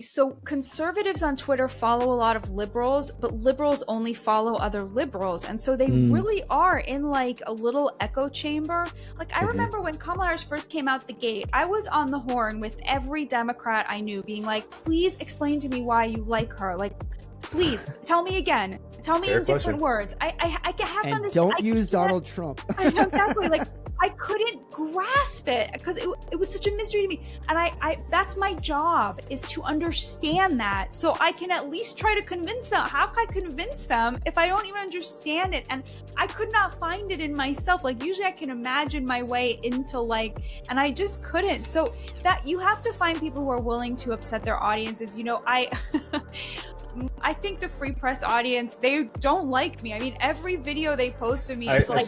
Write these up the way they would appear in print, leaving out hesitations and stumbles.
So conservatives on Twitter follow a lot of liberals, but liberals only follow other liberals. And so they really are in like a little echo chamber. Like I remember when Kamala Harris first came out the gate, I was on the horn with every Democrat I knew being like, please explain to me why you like her. Like, please tell me again. Tell me in different words. I have to understand. Don't use Donald Trump. I know, exactly. Like I couldn't grasp it because it was such a mystery to me. And I that's my job, is to understand that so I can at least try to convince them. How can I convince them if I don't even understand it? And I could not find it in myself. Like usually I can imagine my way into like, and I just couldn't. So that you have to find people who are willing to upset their audiences. You know, I think the Free Press audience, they don't like me. I mean, every video they post of me is like...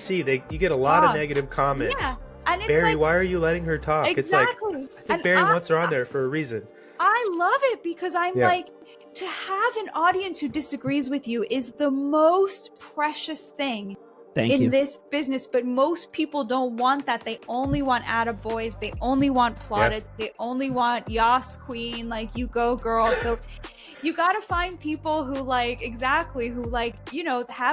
you get a lot of negative comments. Yeah. And it's Barry, like, why are you letting her talk? Exactly. It's like, I think Barry wants her on there for a reason. I love it because I'm like, to have an audience who disagrees with you is the most precious thing in this business. But most people don't want that. They only want attaboys. They only want plaudits. They only want Yas Queen, like you go girl. So you got to find people who have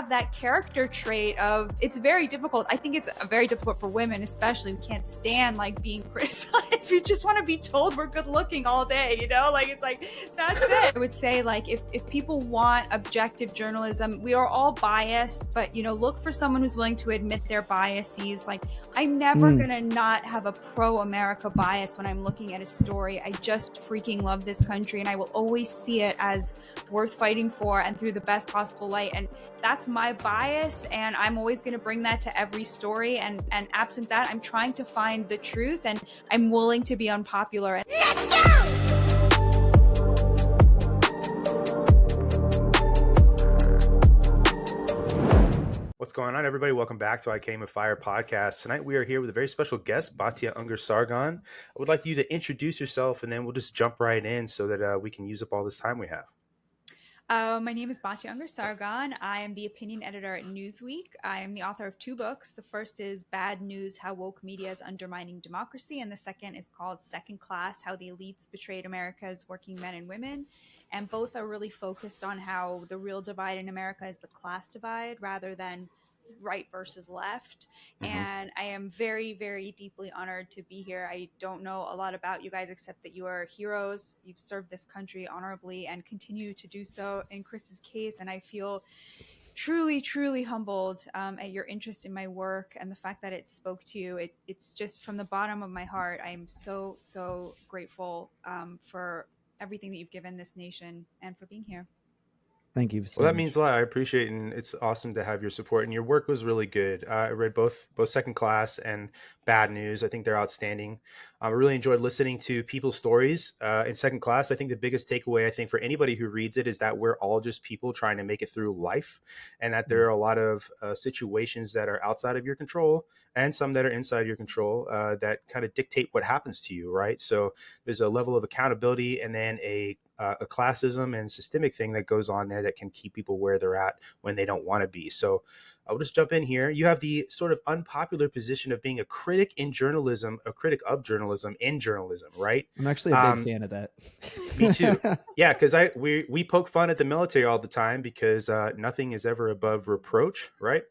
that character trait of, it's very difficult. I think it's very difficult for women, especially. We can't stand like being criticized. We just want to be told we're good looking all day, you know, like, it's like, that's it. I would say like, if people want objective journalism, we are all biased, but you know, look for someone who's willing to admit their biases. Like I'm never going to not have a pro-America bias when I'm looking at a story. I just freaking love this country and I will always see it as worth fighting for and through the best possible light. And that's my bias. And I'm always going to bring that to every story. And absent that, I'm trying to find the truth and I'm willing to be unpopular. Let's go! What's going on, everybody? Welcome back to I Came with Fire podcast. Tonight we are here with a very special guest, Batya Ungar-Sargon. I would like you to introduce yourself and then we'll just jump right in so that we can use up all this time we have. My name is Batya Ungar-Sargon. I am the opinion editor at Newsweek. I am the author of two books. The first is Bad News: How Woke Media is Undermining Democracy. And the second is called Second Class: How the Elites Betrayed America's Working Men and Women. And both are really focused on how the real divide in America is the class divide rather than right versus left. And I am very, very deeply honored to be here. I don't know a lot about you guys except that you are heroes. You've served this country honorably and continue to do so in Chris's case. And I feel truly, truly humbled at your interest in my work and the fact that it spoke to you. It's just from the bottom of my heart. I am so, so grateful for everything that you've given this nation and for being here. Thank you so much. That much. means a lot. I appreciate it, and it's awesome to have your support. And your work was really good. I read both Second Class and Bad News. I think they're outstanding. I really enjoyed listening to people's stories. In Second Class, I think the biggest takeaway, I think, for anybody who reads it is that we're all just people trying to make it through life, and that there are a lot of situations that are outside of your control and some that are inside your control that kind of dictate what happens to you, right? So there's a level of accountability and then a classism and systemic thing that goes on there that can keep people where they're at when they don't want to be. So I'll just jump in here. You have the sort of unpopular position of being a critic in journalism, a critic of journalism in journalism, right? I'm actually a big fan of that. Me too. Yeah, because we poke fun at the military all the time because nothing is ever above reproach, right?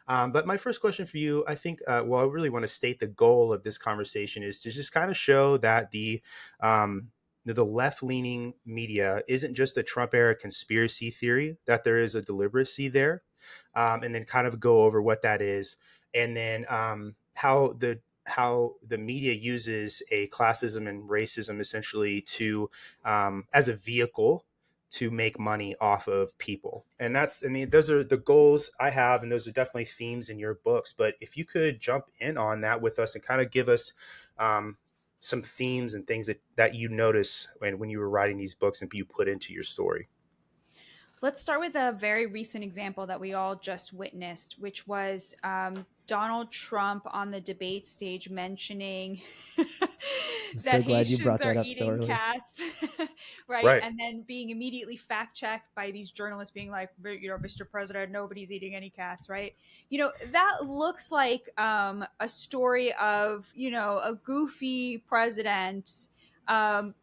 But my first question for you, I think, I really want to state the goal of this conversation is to just kind of show that the left-leaning media isn't just a Trump-era conspiracy theory, that there is a deliberacy there, and then kind of go over what that is, and then how the media uses a classism and racism essentially to as a vehicle to make money off of people. And those are the goals I have, and those are definitely themes in your books. But if you could jump in on that with us and kind of give us some themes and things that you notice when you were writing these books and you put into your story. Let's start with a very recent example that we all just witnessed, which was Donald Trump on the debate stage mentioning that Haitians are eating cats, right? And then being immediately fact checked by these journalists being like, you know, Mr. President, nobody's eating any cats, right? You know, that looks like a story of, you know, a goofy president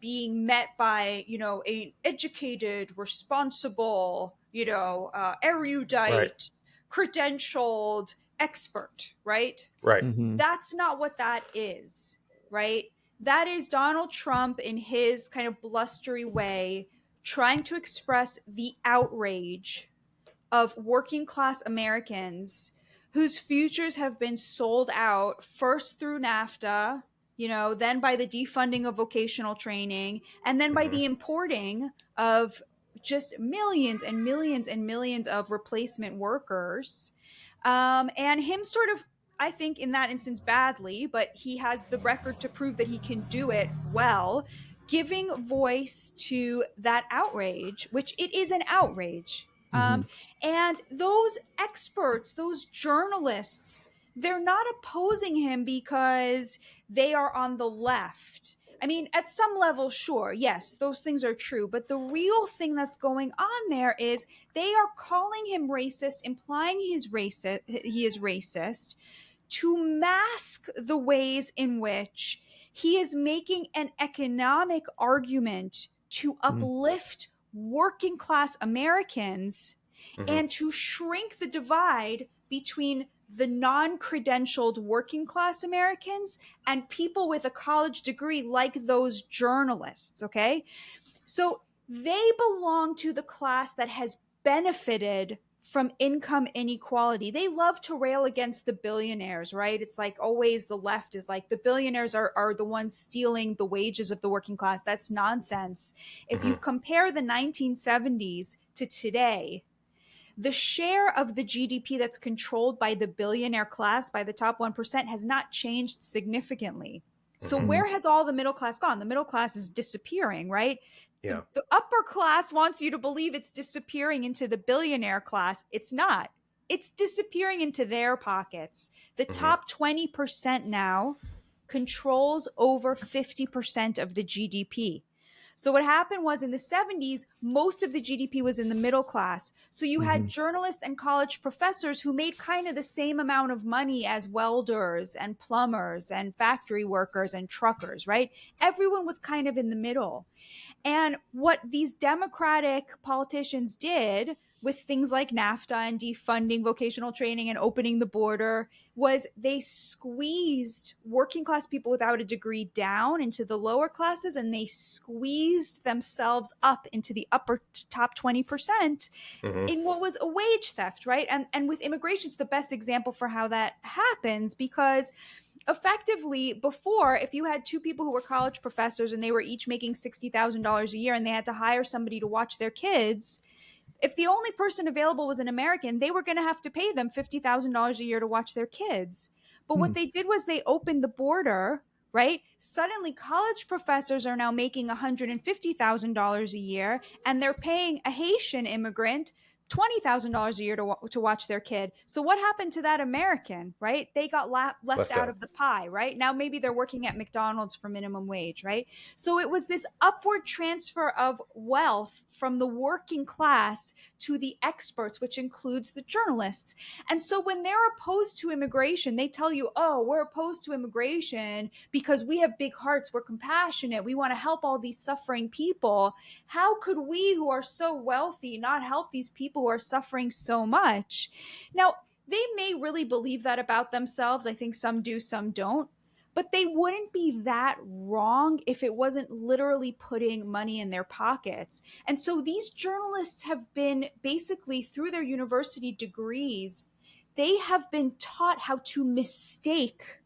being met by, an educated, responsible, erudite, Right. credentialed expert, right? Right. That's not what that is, right? That is Donald Trump in his kind of blustery way trying to express the outrage of working class Americans whose futures have been sold out first through NAFTA, then by the defunding of vocational training, and then by the importing of just millions and millions and millions of replacement workers. And him sort of, I think, in that instance, badly, but he has the record to prove that he can do it well, giving voice to that outrage, which it is an outrage. And those experts, those journalists, they're not opposing him because they are on the left. I mean, at some level, sure, yes, those things are true. But the real thing that's going on there is they are calling him racist, implying he is racist, to mask the ways in which he is making an economic argument to uplift working class Americans and to shrink the divide between the non-credentialed working class Americans and people with a college degree like those journalists, okay? So they belong to the class that has benefited from income inequality. They love to rail against the billionaires, right? It's like always the left is like the billionaires are the ones stealing the wages of the working class. That's nonsense. If you compare the 1970s to today, the share of the GDP that's controlled by the billionaire class, by the top 1%, has not changed significantly. So where has all the middle class gone? The middle class is disappearing, right? Yeah. The upper class wants you to believe it's disappearing into the billionaire class. It's not. It's disappearing into their pockets. The top 20% now controls over 50% of the GDP. So what happened was in the 70s, most of the GDP was in the middle class. So you had journalists and college professors who made kind of the same amount of money as welders and plumbers and factory workers and truckers, right? Everyone was kind of in the middle. And what these Democratic politicians did with things like NAFTA and defunding vocational training and opening the border was they squeezed working class people without a degree down into the lower classes, and they squeezed themselves up into the upper top 20% in what was a wage theft, right? And with immigration, it's the best example for how that happens, because effectively before, if you had two people who were college professors and they were each making $60,000 a year and they had to hire somebody to watch their kids, if the only person available was an American, they were going to have to pay them $50,000 a year to watch their kids. But what they did was they opened the border, right? Suddenly college professors are now making $150,000 a year, and they're paying a Haitian immigrant $20,000 a year to watch their kid. So what happened to that American, right? They got left out of the pie, right? Now maybe they're working at McDonald's for minimum wage, right? So it was this upward transfer of wealth from the working class to the experts, which includes the journalists. And so when they're opposed to immigration, they tell you, oh, we're opposed to immigration because we have big hearts, we're compassionate, we want to help all these suffering people. How could we, who are so wealthy, not help these people who are suffering so much? Now, they may really believe that about themselves. I think some do, some don't. But they wouldn't be that wrong if it wasn't literally putting money in their pockets. And so these journalists have been basically, through their university degrees, they have been taught how to mistake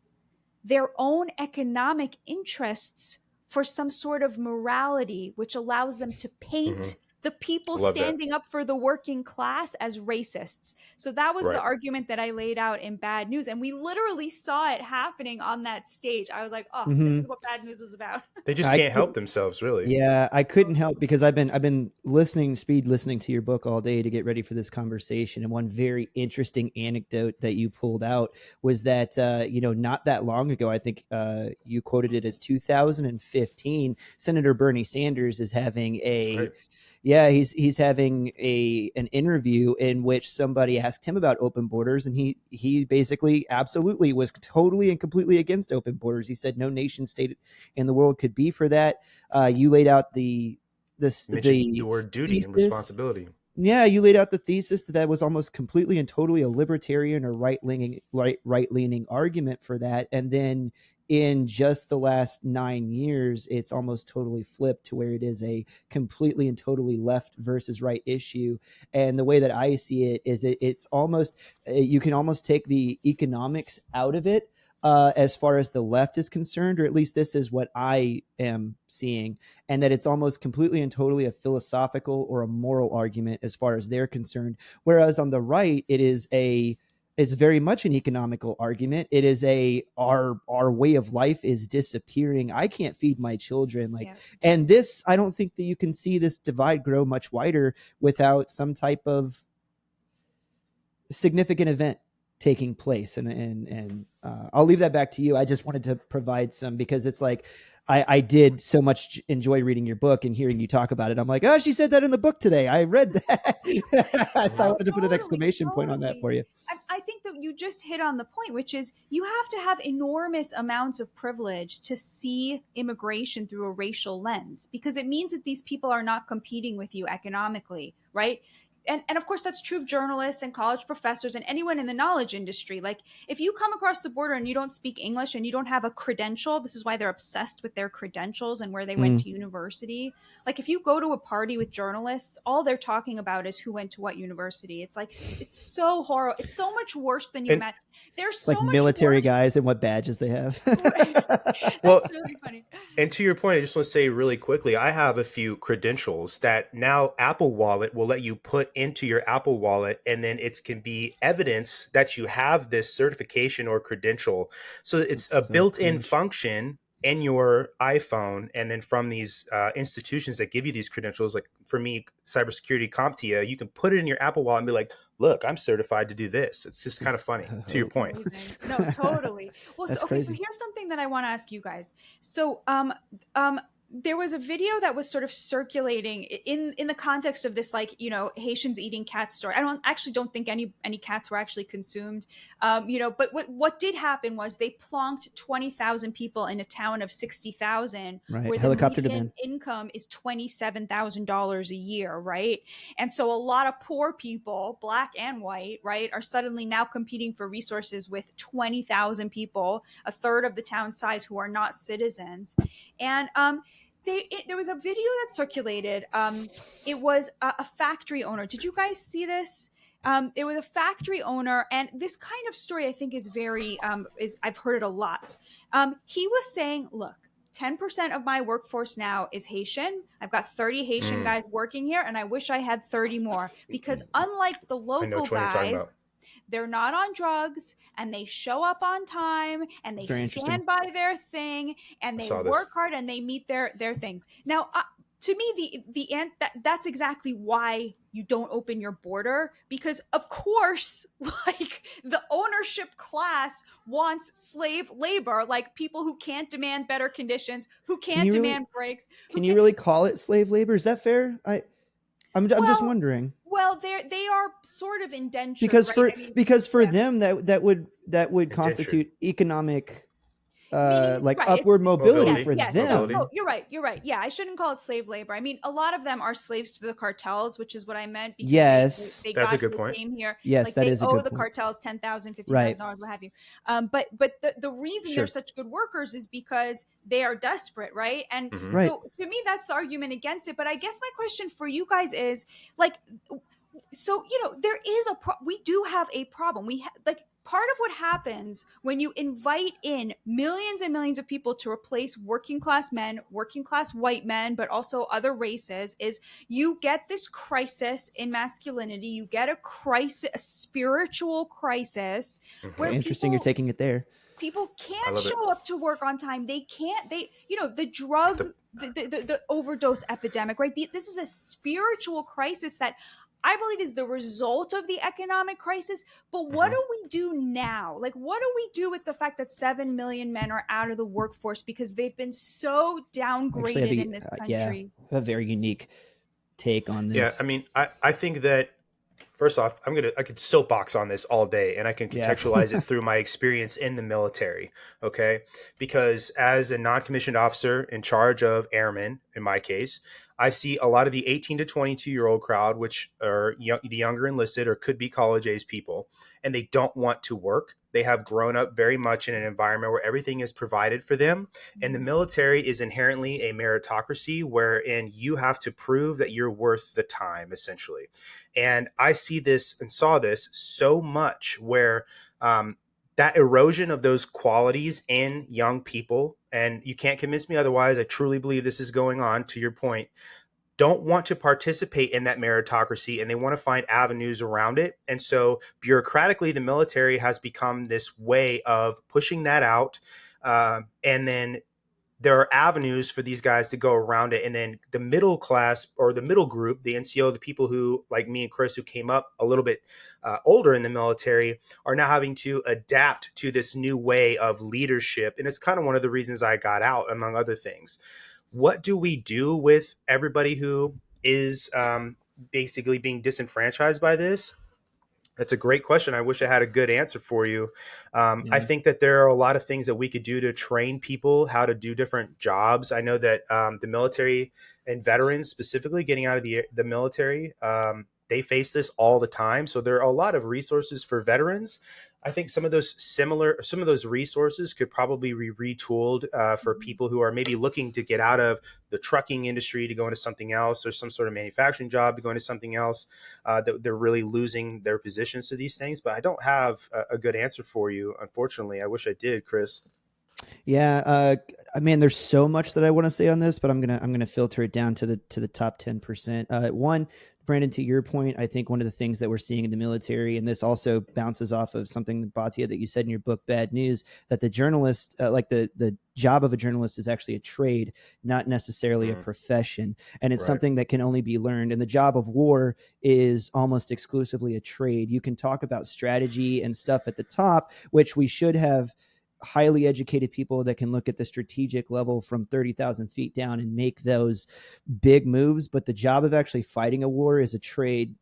their own economic interests for some sort of morality, which allows them to paint the people standing up for the working class as racists. So that was the argument that I laid out in Bad News. And we literally saw it happening on that stage. I was like, oh, this is what Bad News was about. They just can't help themselves, really. Yeah, I couldn't help because I've been listening to your book all day to get ready for this conversation. And one very interesting anecdote that you pulled out was that not that long ago, I think you quoted it as 2015, Senator Bernie Sanders is having Yeah, he's having an interview in which somebody asked him about open borders, and he basically absolutely was totally and completely against open borders. He said no nation state in the world could be for that. You laid out You mentioned the the word duty and thesis. responsibility. Yeah, you laid out the thesis that was almost completely and totally a libertarian or right leaning argument for that, and then in just the last 9 years, it's almost totally flipped to where it is a completely and totally left versus right issue. And the way that I see it is it's almost you can almost take the economics out of it. As far as the left is concerned, or at least this is what I am seeing, and that it's almost completely and totally a philosophical or a moral argument as far as they're concerned. Whereas on the right, it's very much an economical argument. It is our way of life is disappearing. I can't feed my children, like, Yeah. and this, I don't think that you can see this divide grow much wider without some type of significant event taking place. And I'll leave that back to you. I just wanted to provide some, because it's like I did so much enjoy reading your book and hearing you talk about it. I'm like, oh, she said that in the book today. I read that. So I Oh, wanted to put an totally, exclamation point on that totally. for you. I think that you just hit on the point, which is you have to have enormous amounts of privilege to see immigration through a racial lens, because it means that these people are not competing with you economically, right? And of course that's true of journalists and college professors and anyone in the knowledge industry. Like, if you come across the border and you don't speak English and you don't have a credential, this is why they're obsessed with their credentials and where they went Mm. to university. Like, if you go to a party with journalists, all they're talking about is who went to what university. It's like, it's so horrible. It's so much worse than you And imagine. There's Like so much military worse. guys and what badges they have. well, That's really funny. and to your point, I just want to say really quickly, I have a few credentials that now Apple Wallet will let you put into your Apple Wallet, and then it can be evidence that you have this certification or credential. So it's It's a so built-in cringe. function in your iPhone, and then from these institutions that give you these credentials, like for me, cybersecurity CompTIA, you can put it in your Apple Wallet and be like, "Look, I'm certified to do this." It's just kind of funny. To your Oh, That's point. amazing. No, totally. Well, so that's okay, so crazy. here's something that I want to ask you guys. So, there was a video that was sort of circulating in the context of this, like, Haitians eating cats story. I don't think any cats were actually consumed. But what did happen was they plonked 20,000 people in a town of 60,000, Right. where the Helicopter median demand. income is $27,000 a year, right? And so a lot of poor people, black and white, right, are suddenly now competing for resources with 20,000 people, a third of the town size, who are not citizens. And there was a video that circulated. It was a factory owner. Did you guys see this? It was a factory owner, and this kind of story I think is very I've heard it a lot. He was saying, "Look, 10% of my workforce now is Haitian. I've got 30 Haitian Mm, guys working here, and I wish I had 30 more, because unlike the I know local which one you're talking guys, about. they're not on drugs, and they show up on time, and It's they very interesting. stand by their thing, and I they saw this. work hard, and they meet their things." Now, to me, that's exactly why you don't open your border, because of course, like, the ownership class wants slave labor, like people who can't demand better conditions, who Can can't you really demand breaks, who can you can't. really call it slave labor? Is that fair? I'm just Well, wondering. they are sort of indentured, because right? for I mean, because for yeah. them that would Indentured constitute economic Meaning, like right? upward mobility Yes, mobility. for yes. No, Mobility. them. no, you're right. You're right. Yeah, I shouldn't call it slave labor. I mean, a lot of them are slaves to the cartels, which is what I meant, because Yes. That's a they good point. came here, Yes, like, that they is a owe good the point. cartels 10,000, fifty Right. thousand dollars, what have you. But the reason they're Sure. such good workers is because they are desperate, right? And Hmm. Right. so to me, that's the argument against it. But I guess my question for you guys is, like, so there is we do have a problem. Like, part of what happens when you invite in millions and millions of people to replace working class men, working class white men, but also other races, is you get this crisis in masculinity. You get a crisis, a spiritual crisis, Hmm. where Okay, interesting, you're taking it there. people I can't love it. show up to work on time. They can't. The drug, The, the overdose epidemic, right? This is a spiritual crisis that I believe is the result of the economic crisis. But what hmm do we do now? Like, what do we do with the fact that 7 million men are out of the workforce because they've been so Actually, downgraded in this yeah, country? a very unique take on Yeah, this. I mean, I think that first off, I could soapbox on this all day, and I can Yeah. contextualize it through my experience in the military. Okay, because as a non-commissioned officer in charge of airmen, in my case, I see a lot of the 18 to 22-year-old crowd, which are the younger enlisted or could be college age people, and they don't want to work. They have grown up very much in an environment where everything is provided for them. And the military is inherently a meritocracy wherein you have to prove that you're worth the time, essentially. And I see this and saw this so much where that erosion of those qualities in young people, and you can't convince me otherwise. I truly believe this is going on, to your point, don't want to participate in that meritocracy and they want to find avenues around it. And so bureaucratically, the military has become this way of pushing that out. And then there are avenues for these guys to go around it. And then the middle class or the middle group, the NCO, the people who, like me and Chris, who came up a little bit older in the military, are now having to adapt to this new way of leadership. And it's kind of one of the reasons I got out, among other things. What do we do with everybody who is basically being disenfranchised by this? That's a great question. I wish I had a good answer for you. I Yeah. think that there are a lot of things that we could do to train people how to do different jobs. I know that the military and veterans, specifically getting out of the military, they face this all the time. So there are a lot of resources for veterans. I think some of those resources could probably be retooled for people who are maybe looking to get out of the trucking industry to go into something else, or some sort of manufacturing job to go into something else. That they're really losing their positions to these things. But I don't have a good answer for you, unfortunately. I wish I did, Chris. Yeah, I mean, there's so much that I want to say on this, but I'm gonna filter it down to the top 10%. One, Brandon, to your point, I think one of the things that we're seeing in the military, and this also bounces off of something, Batya, that you said in your book, Bad News, that the journalist, like the job of a journalist, is actually a trade, not necessarily a profession, and it's Right. something that can only be learned. And the job of war is almost exclusively a trade. You can talk about strategy and stuff at the top, which we should have highly educated people that can look at the strategic level from 30,000 feet down and make those big moves. But the job of actually fighting a war is a trade,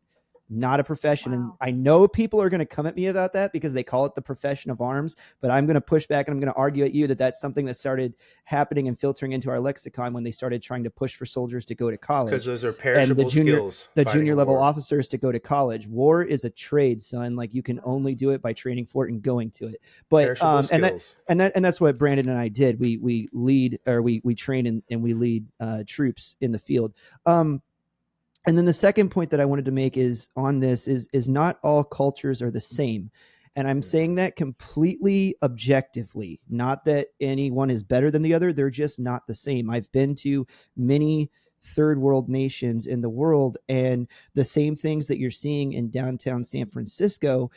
not a profession. And Wow. I know people are going to come at me about that because they call it the profession of arms, but I'm going to push back and I'm going to argue at you that that's something that started happening and filtering into our lexicon when they started trying to push for soldiers to go to Because college those are and perishable skills the fighting junior a level war. officers to go to college. War is a trade, son. Like, you can only do it by training for it and going to it. But Perishable skills. and that's what Brandon and I did. We lead, or we train and we lead troops in the field. And then the second point that I wanted to make is on this is not all cultures are the same. And I'm saying that completely objectively, not that anyone is better than the other. They're just not the same. I've been to many third world nations in the world, and the same things that you're seeing in downtown San Francisco,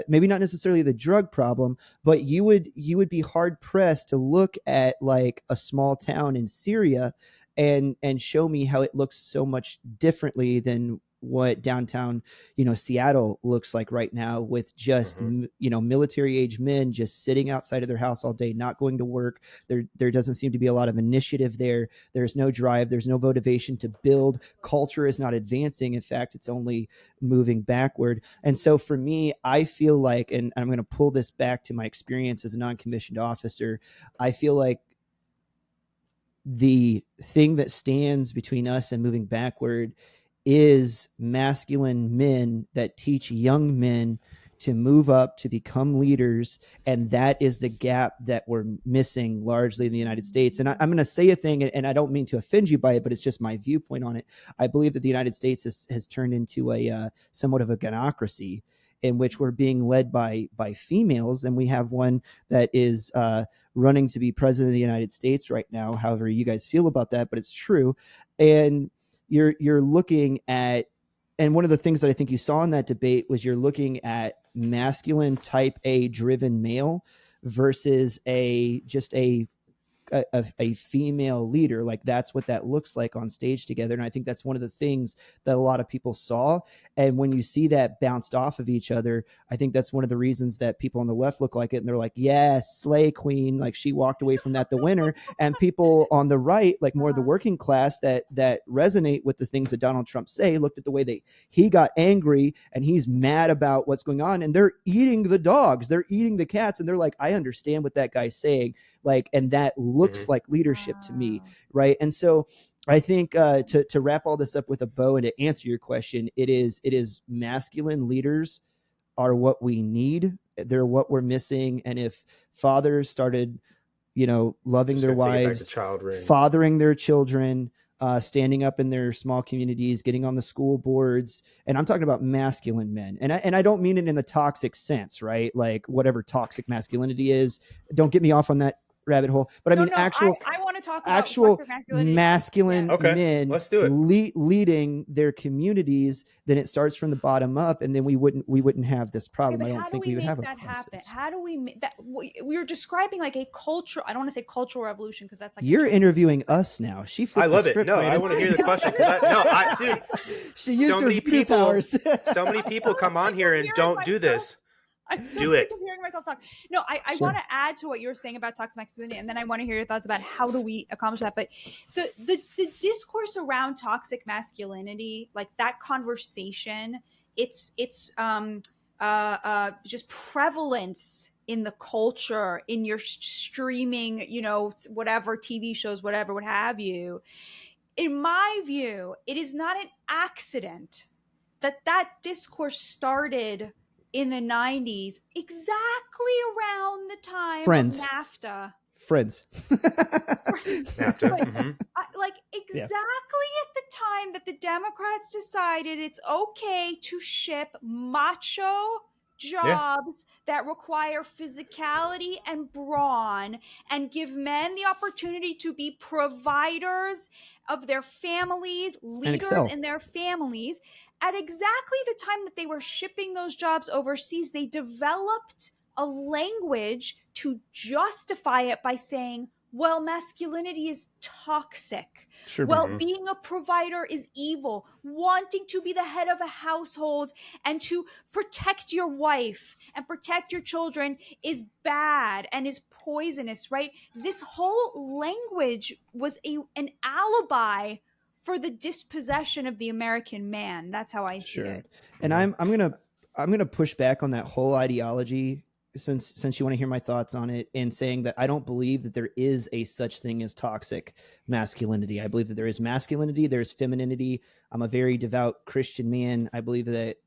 maybe not necessarily the drug problem, but you would be hard pressed to look at like a small town in Syria and show me how it looks so much differently than what downtown, Seattle looks like right now, with just, military age men just sitting outside of their house all day, not going to work. There doesn't seem to be a lot of initiative there. There's no drive. There's no motivation to build. Culture is not advancing. In fact, it's only moving backward. And so for me, I feel like, and I'm going to pull this back to my experience as a non-commissioned officer, I feel like the thing that stands between us and moving backward is masculine men that teach young men to move up, to become leaders. And that is the gap that we're missing largely in the United States. And I'm going to say a thing, and I don't mean to offend you by it, but it's just my viewpoint on it. I believe that the United States has turned into a somewhat of a gynocracy, in which we're being led by females. And we have one that is running to be president of the United States right now, however you guys feel about that, but it's true. And you're looking at, and one of the things that I think you saw in that debate was you're looking at masculine type A driven male versus just a a female leader. Like that's what that looks like on stage together. And I think that's one of the things that a lot of people saw. And when you see that bounced off of each other, I think that's one of the reasons that people on the left look like it. And they're like, yes, slay queen. Like she walked away from that the winner. And people on the right, like more of the working class that resonate with the things that Donald Trump say, looked at the way that he got angry and he's mad about what's going on. And they're eating the dogs, they're eating the cats. And they're like, I understand what that guy's saying. Like, and that looks like leadership to me. Right. And so I think to wrap all this up with a bow and to answer your question, it is masculine leaders are what we need. They're what we're missing. And if fathers started, loving their wives, fathering their children, standing up in their small communities, getting on the school boards. And I'm talking about masculine men. And I don't mean it in the toxic sense, right? Like whatever toxic masculinity is. Don't get me off on that rabbit hole. But I mean, I want to talk about masculine men let's do it. Leading their communities. Then it starts from the bottom up, and then we wouldn't have this problem. I don't think we would have that happen. How do we make that? We're describing like a cultural. I don't want to say cultural revolution because that's like you're interviewing us now. She flipped I love the script. No, I want to hear the question because dude, she used so many people. Powers. So many people come on here and don't do this. I'm so sick of hearing myself talk. No, I want to add to what you're saying about toxic masculinity, and then I want to hear your thoughts about how do we accomplish that. But the discourse around toxic masculinity, like that conversation, it's just prevalence in the culture, in your streaming, whatever TV shows, whatever, what have you. In my view, it is not an accident that discourse started in the 90s, exactly around the time of NAFTA. Friends. NAFTA. Exactly at the time that the Democrats decided it's okay to ship macho jobs that require physicality and brawn and give men the opportunity to be providers of their families, leaders in their families. At exactly the time that they were shipping those jobs overseas, they developed a language to justify it by saying, well, masculinity is toxic. Sure. Well, being a provider is evil. Wanting to be the head of a household and to protect your wife and protect your children is bad and is poisonous, right? This whole language was an alibi for the dispossession of the American man. That's how I see it. And I'm gonna push back on that whole ideology since you want to hear my thoughts on it, and saying that I don't believe that there is a such thing as toxic masculinity. I believe that there is masculinity, there's femininity. I'm a very devout Christian man. I believe that,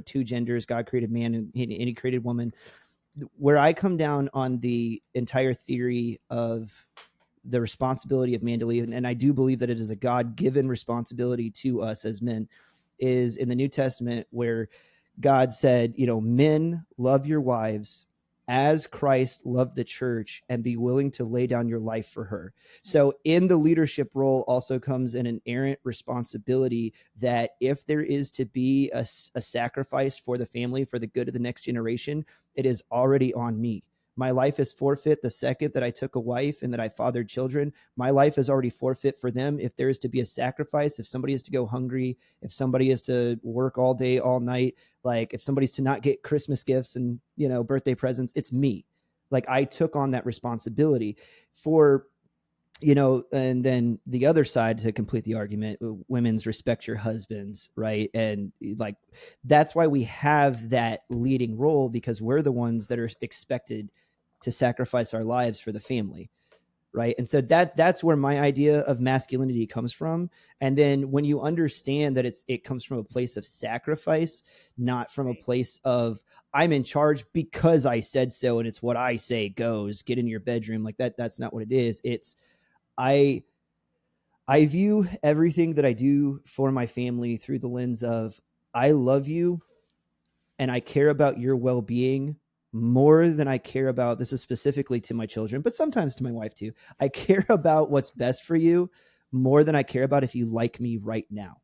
two genders, God created man and he created woman. Where I come down on the entire theory of the responsibility of man to lead, and I do believe that it is a God-given responsibility to us as men, is in the New Testament where God said, men, love your wives as Christ loved the church and be willing to lay down your life for her. So in the leadership role also comes an inherent responsibility that if there is to be a sacrifice for the family, for the good of the next generation, it is already on me. My life is forfeit the second that I took a wife and that I fathered children. My life is already forfeit for them. If there is to be a sacrifice, if somebody is to go hungry, if somebody is to work all day, all night, like if somebody's to not get Christmas gifts and, birthday presents, it's me. Like I took on that responsibility for, and then the other side to complete the argument, women's respect your husbands, right? And like, that's why we have that leading role, because we're the ones that are expected to sacrifice our lives for the family. Right. And so that's where my idea of masculinity comes from. And then when you understand that it comes from a place of sacrifice, not from a place of I'm in charge because I said so and it's what I say goes, get in your bedroom, like that's not what it is. It's I view everything that I do for my family through the lens of I love you and I care about your well-being more than I care about, this is specifically to my children, but sometimes to my wife too. I care about what's best for you more than I care about if you like me right now.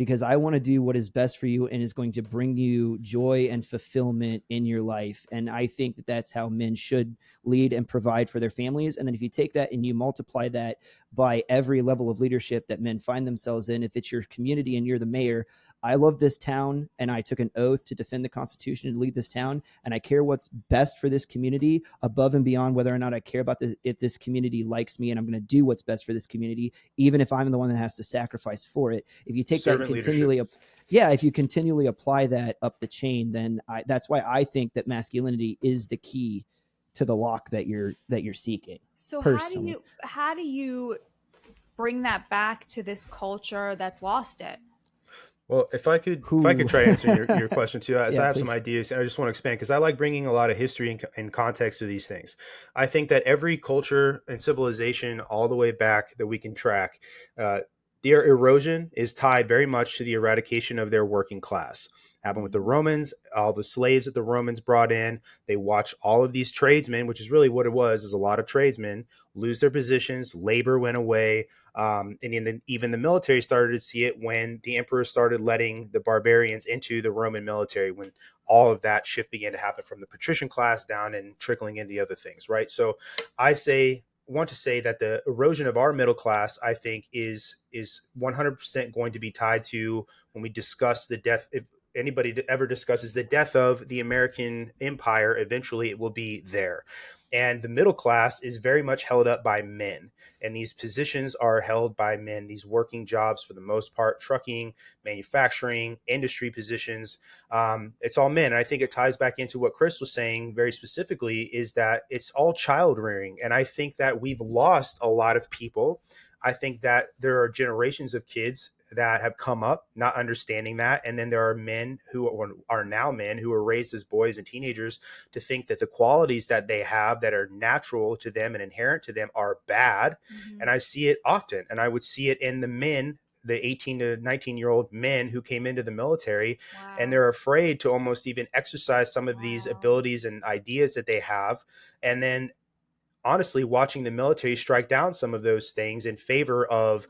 because I want to do what is best for you and is going to bring you joy and fulfillment in your life. And I think that that's how men should lead and provide for their families. And then if you take that and you multiply that by every level of leadership that men find themselves in, if it's your community and you're the mayor, I love this town and I took an oath to defend the Constitution and lead this town. And I care what's best for this community above and beyond whether or not I care about if this community likes me, and I'm going to do what's best for this community, even if I'm the one that has to sacrifice for it. If you take Servant that and continually, if you continually apply that up the chain, then that's why I think that masculinity is the key to the lock that you're seeking. So personally, how do you bring that back to this culture that's lost it? Well, if I could try answering your question too, so Yeah, I have please. some ideas, and I just want to expand because I like bringing a lot of history and context to these things. I think that every culture and civilization, all the way back that we can track, their erosion is tied very much to the eradication of their working class. Happened with the Romans, all the slaves that the Romans brought in. They watched all of these tradesmen, which is really what it was, is a lot of tradesmen lose their positions, labor went away. Even the military started to see it when the emperor started letting the barbarians into the Roman military, when all of that shift began to happen from the patrician class down and trickling into other things, right? So want to say that the erosion of our middle class, I think, is 100% going to be tied to when we discuss the death. If anybody ever discusses the death of the American empire, eventually it will be there. And the middle class is very much held up by men. And these positions are held by men, these working jobs for the most part, trucking, manufacturing, industry positions. It's all men. And I think it ties back into what Chris was saying very specifically, is that it's all child rearing. And I think that we've lost a lot of people. I think that there are generations of kids that have come up not understanding that. And then there are men who are now men who are raised as boys and teenagers to think that the qualities that they have that are natural to them and inherent to them are bad. Mm-hmm. And I see it often. And I would see it in the men, the 18 to 19-year-old men who came into the military. Wow. And they're afraid to almost even exercise some of these abilities and ideas that they have. And then honestly, watching the military strike down some of those things in favor of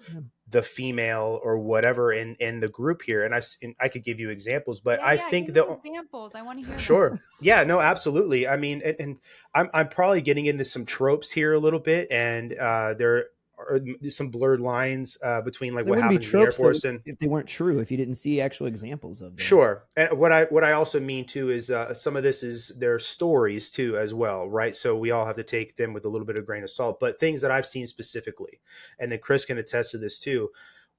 the female or whatever in the group here. And I could give you examples, but I think the examples, I want to hear sure. Yeah, no, absolutely. I mean, and I'm probably getting into some tropes here a little bit, and there are some blurred lines between like what happens in the Air Force, and if they weren't true, if you didn't see actual examples of them. Sure. And what I also mean too is some of this is their stories too as well, right? So we all have to take them with a little bit of grain of salt, but things that I've seen specifically, and then Chris can attest to this too.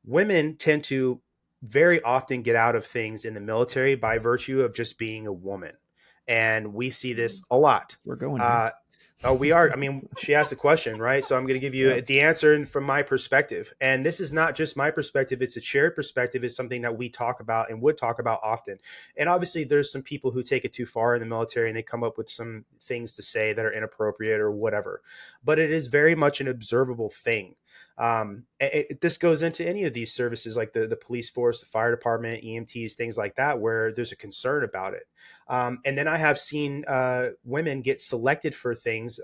Women tend to very often get out of things in the military by virtue of just being a woman. And we see this a lot. We're going here. Oh, we are. I mean, she asked a question, right? So I'm going to give you the answer from my perspective. And this is not just my perspective. It's a shared perspective. It's something that we talk about and would talk about often. And obviously there's some people who take it too far in the military and they come up with some things to say that are inappropriate or whatever. But it is very much an observable thing. This goes into any of these services like the police force, the fire department, EMTs, things like that, where there's a concern about it. And then I have seen women get selected for things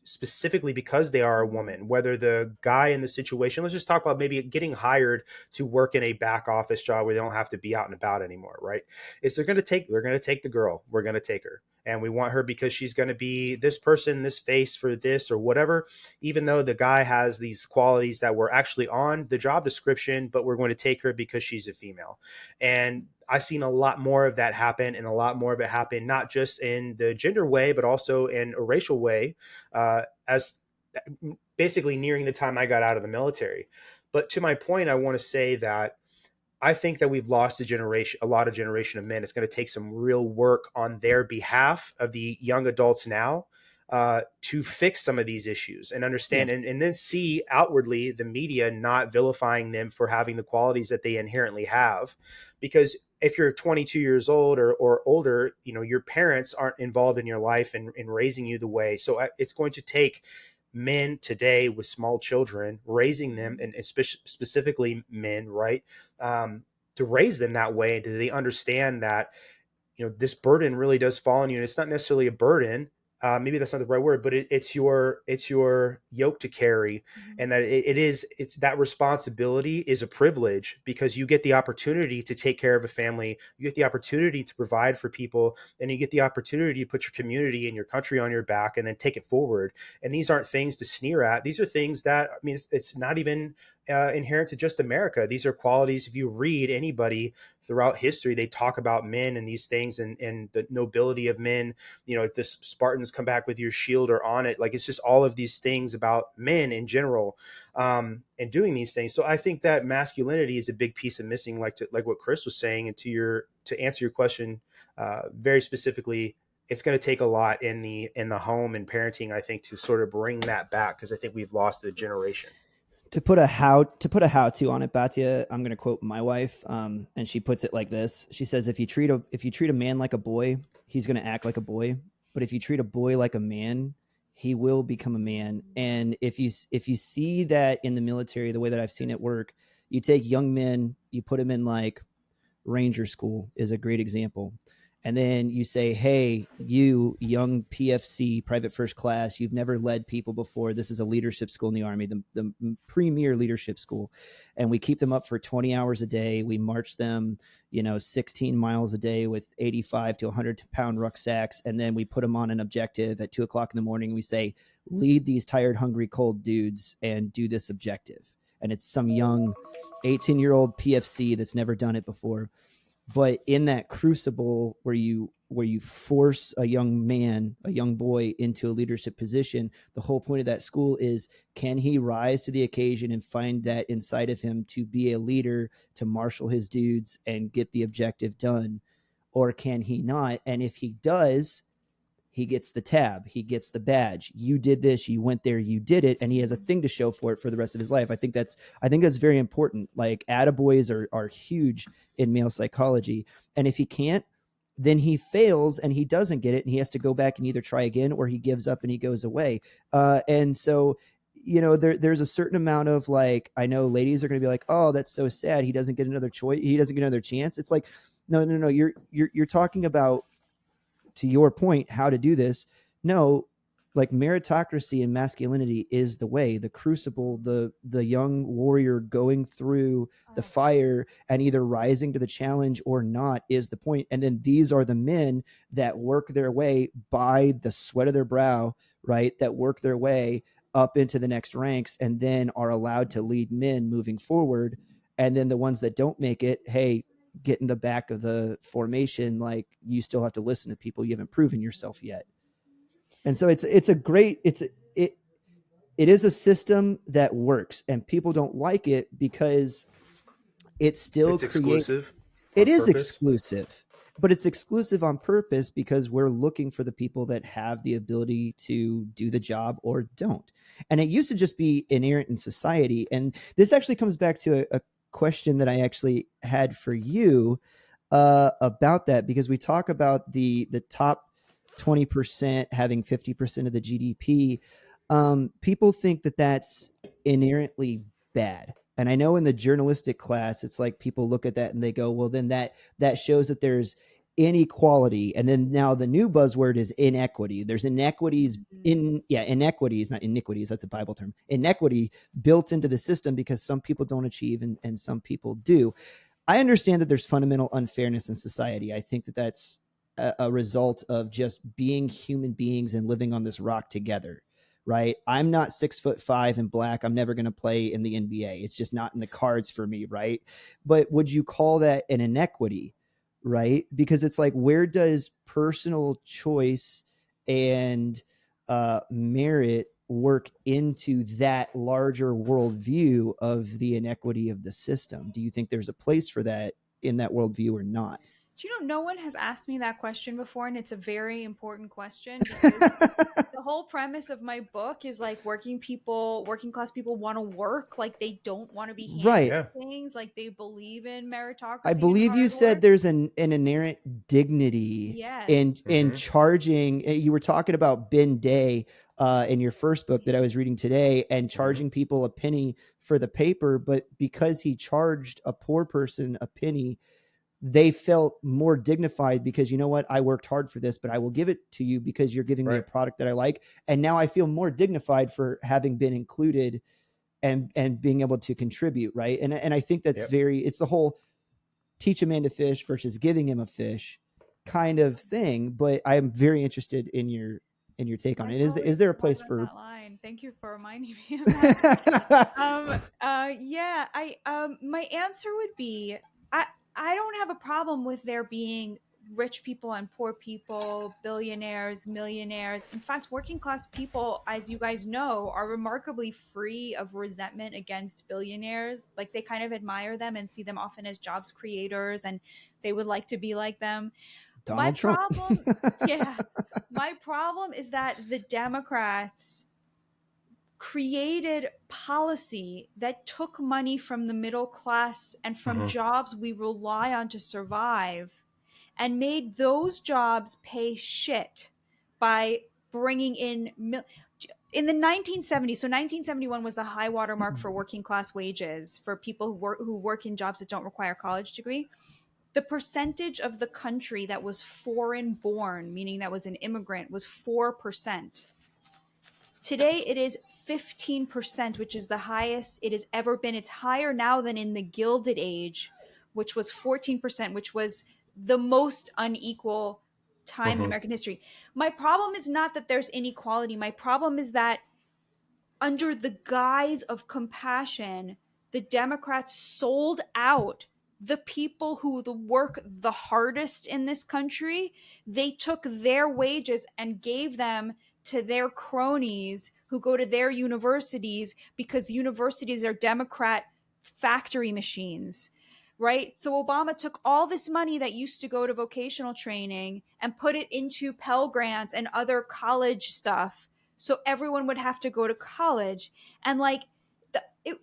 specifically because they are a woman, whether the guy in the situation, let's just talk about maybe getting hired to work in a back office job where they don't have to be out and about anymore, right? Is they're going to take the girl. We're going to take her. And we want her because she's going to be this person, this face for this or whatever, even though the guy has these qualities that were actually on the job description, but we're going to take her because she's a female. And I've seen a lot more of that happen, and a lot more of it happen, not just in the gender way, but also in a racial way, as basically nearing the time I got out of the military. But to my point, I want to say that I think that we've lost a lot of generation of men. It's going to take some real work on their behalf of the young adults now to fix some of these issues and understand and then see outwardly the media not vilifying them for having the qualities that they inherently have. Because if you're 22 years old or older, you know, your parents aren't involved in your life and in raising you the way. So it's going to take men today with small children, raising them, and specifically men, right, to raise them that way. Do they understand that, you know, this burden really does fall on you? And it's not necessarily a burden. maybe that's not the right word, but it's your yoke to carry, Mhm. and that it's that responsibility is a privilege because you get the opportunity to take care of a family, you get the opportunity to provide for people, and you get the opportunity to put your community and your country on your back and then take it forward. And these aren't things to sneer at. These are things that, I mean, it's not even inherent to just America. These are qualities. If you read anybody throughout history, they talk about men and these things, and the nobility of men. If the Spartans come back with your shield or on it, like it's just all of these things about men in general, and doing these things. So I think that masculinity is a big piece of missing, like what Chris was saying. And to answer your question very specifically, it's going to take a lot in the home and parenting, I think, to sort of bring that back, because I think we've lost a generation. To put a how to on it, Batya, I'm going to quote my wife, and she puts it like this. She says, "If you treat a man like a boy, he's going to act like a boy. But if you treat a boy like a man, he will become a man." And if you see that in the military, the way that I've seen it work, you take young men, you put them in like Ranger School is a great example. And then you say, hey, you young PFC, private first class, you've never led people before. This is a leadership school in the Army, the premier leadership school. And we keep them up for 20 hours a day. We march them, 16 miles a day with 85 to 100-pound rucksacks. And then we put them on an objective at 2 o'clock in the morning. We say, lead these tired, hungry, cold dudes and do this objective. And it's some young 18-year-old PFC that's never done it before. But in that crucible where you force a young man, a young boy into a leadership position, the whole point of that school is, can he rise to the occasion and find that inside of him to be a leader, to marshal his dudes and get the objective done, or can he not? And if he does, he gets the tab, he gets the badge. You did this, you went there, you did it, and he has a thing to show for it for the rest of his life. I think that's very important. Like, attaboys are huge in male psychology. And if he can't, then he fails and he doesn't get it, and he has to go back and either try again or he gives up and he goes away. And so, there's a certain amount of, like, I know ladies are going to be like, oh, that's so sad, he doesn't get another choice, he doesn't get another chance. It's like, no, no, no, you're talking about, to your point, how to do this. No, like, meritocracy and masculinity is the way, the crucible, the young warrior going through the fire and either rising to the challenge or not is the point. And then these are the men that work their way by the sweat of their brow, right? That work their way up into the next ranks and then are allowed to lead men moving forward. And then the ones that don't make it, hey, get in the back of the formation, like, you still have to listen to people, you haven't proven yourself yet. And so it is a system that works, and people don't like it because it still It's create exclusive it on is purpose. exclusive, but it's exclusive on purpose because we're looking for the people that have the ability to do the job or don't. And it used to just be inherent in society. And this actually comes back to a question that I actually had for you about that, because we talk about the top 20% having 50% of the GDP. People think that that's inherently bad. And I know in the journalistic class, it's like people look at that and they go, well, then that shows that there's inequality. And then now the new buzzword is inequity. There's inequities inequities, not iniquities. That's a Bible term. Inequity built into the system because some people don't achieve and some people do. I understand that there's fundamental unfairness in society. I think that that's a result of just being human beings and living on this rock together, right? I'm not 6'5" and black. I'm never going to play in the NBA. It's just not in the cards for me, right? But would you call that an inequity, right? Because it's like, where does personal choice and merit work into that larger worldview of the inequity of the system? Do you think there's a place for that in that worldview or not? Do you know, no one has asked me that question before, and it's a very important question because the whole premise of my book is like working class people want to work, like they don't want to be handed Right. Yeah. things, like they believe in I meritocracy and believe you hard said work. there's an inherent dignity Yes. in Mm-hmm. charging. You were talking about Ben Day in your first book that I was reading today, and Mm-hmm. charging people a penny for the paper, but because he charged a poor person a penny, they felt more dignified because, you know what, I worked hard for this, but I will give it to you because you're giving me a Right. product that I like. And now I feel more dignified for having been included and being able to contribute. Right. And I think that's Yep. it's the whole teach a man to fish versus giving him a fish kind of thing. But I am very interested in your take on I it. totally Is there a forgot place about for that line. Thank you for reminding me of that. Yeah, my answer would be I I don't have a problem with there being rich people and poor people, billionaires, millionaires. In fact, working class people, as you guys know, are remarkably free of resentment against billionaires. Like they kind of admire them and see them often as jobs creators and they would like to be like them. My Donald Trump? problem, yeah, my problem is that the Democrats created policy that took money from the middle class and from Hmm. jobs we rely on to survive and made those jobs pay shit by bringing in the 1970s. So 1971 was the high water mark for working class wages for people who work in jobs that don't require a college degree. The percentage of the country that was foreign born, meaning that was an immigrant, was 4%. Today it is 15%, which is the highest it has ever been. It's higher now than in the Gilded Age, which was 14%, which was the most unequal time in Hmm. American history. My problem is not that there's inequality. My problem is that under the guise of compassion, the Democrats sold out the people who work the hardest in this country. They took their wages and gave them to their cronies who go to their universities because universities are Democrat factory machines. Right? So Obama took all this money that used to go to vocational training and put it into Pell Grants and other college stuff so everyone would have to go to college. And like